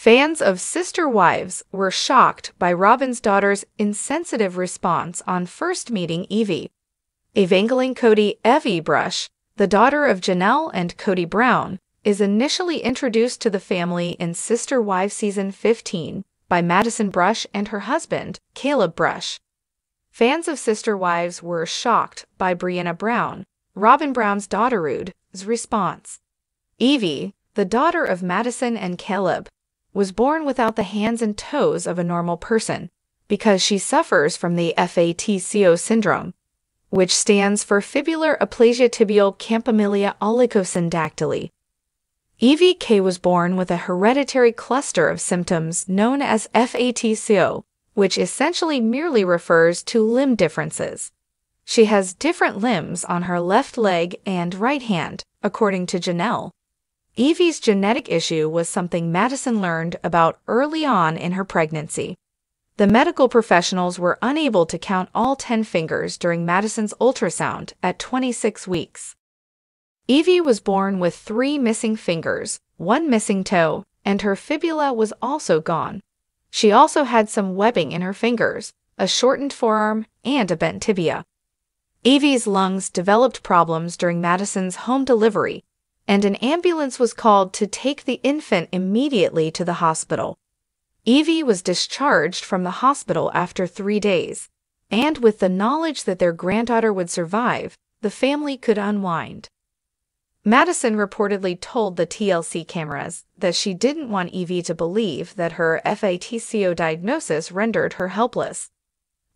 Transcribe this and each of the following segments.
Fans of Sister Wives were shocked by Robyn's daughter's insensitive response on first meeting Evie. Evangalynn Kodi Evie Brush, the daughter of Janelle and Kody Brown, is initially introduced to the family in Sister Wives Season 15 by Madison Brush and her husband, Caleb Brush. Fans of Sister Wives were shocked by Brianna Brown, Robyn Brown's daughter's response. Evie, the daughter of Madison and Caleb, was born without the hands and toes of a normal person because she suffers from the FATCO syndrome, which stands for fibular aplasia tibial campomylia oligosyndactyly. Evie K was born with a hereditary cluster of symptoms known as FATCO, which essentially merely refers to limb differences. She has different limbs on her left leg and right hand, according to Janelle. Evie's genetic issue was something Madison learned about early on in her pregnancy. The medical professionals were unable to count all 10 fingers during Madison's ultrasound at 26 weeks. Evie was born with 3 missing fingers, 1 missing toe, and her fibula was also gone. She also had some webbing in her fingers, a shortened forearm, and a bent tibia. Evie's lungs developed problems during Madison's home delivery, and an ambulance was called to take the infant immediately to the hospital. Evie was discharged from the hospital after 3 days, and with the knowledge that their granddaughter would survive, the family could unwind. Madison reportedly told the TLC cameras that she didn't want Evie to believe that her FATCO diagnosis rendered her helpless.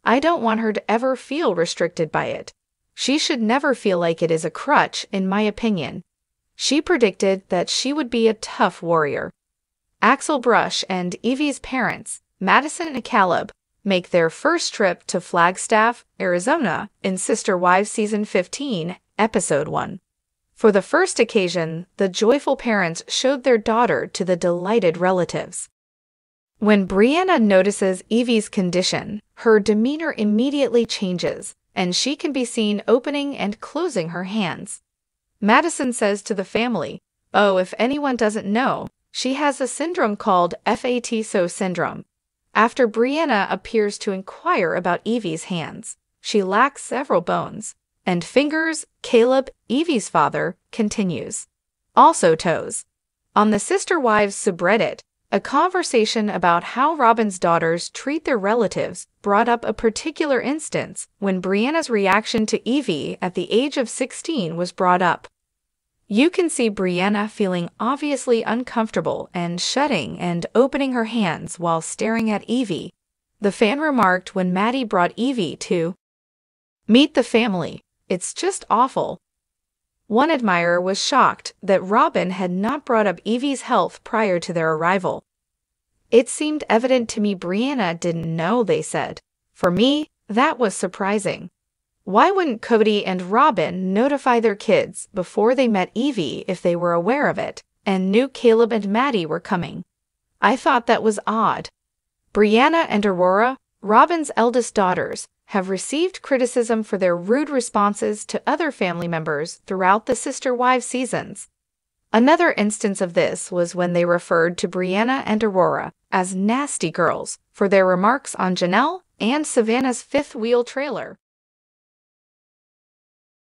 "I don't want her to ever feel restricted by it. She should never feel like it is a crutch, in my opinion." She predicted that she would be a tough warrior. Axel Brush and Evie's parents, Madison and Caleb, make their first trip to Flagstaff, Arizona in Sister Wives Season 15, Episode 1. For the first occasion, the joyful parents showed their daughter to the delighted relatives. When Brianna notices Evie's condition, her demeanor immediately changes, and she can be seen opening and closing her hands. Madison says to the family, "Oh, if anyone doesn't know, she has a syndrome called FATCO syndrome." After Brianna appears to inquire about Evie's hands, she lacks several bones and fingers. Caleb, Evie's father, continues. Also toes. On the Sister Wives subreddit, a conversation about how Robyn's daughters treat their relatives brought up a particular instance when Brianna's reaction to Evie at the age of 16 was brought up. You can see Brianna feeling obviously uncomfortable and shutting and opening her hands while staring at Evie. The fan remarked when Maddie brought Evie to meet the family, "It's just awful." One admirer was shocked that Robyn had not brought up Evie's health prior to their arrival. "It seemed evident to me Brianna didn't know," they said. "For me, that was surprising. Why wouldn't Kody and Robyn notify their kids before they met Evie if they were aware of it and knew Caleb and Maddie were coming? I thought that was odd." Brianna and Aurora, Robyn's eldest daughters, have received criticism for their rude responses to other family members throughout the Sister Wives seasons. Another instance of this was when they referred to Brianna and Aurora as nasty girls for their remarks on Janelle and Savannah's fifth-wheel trailer.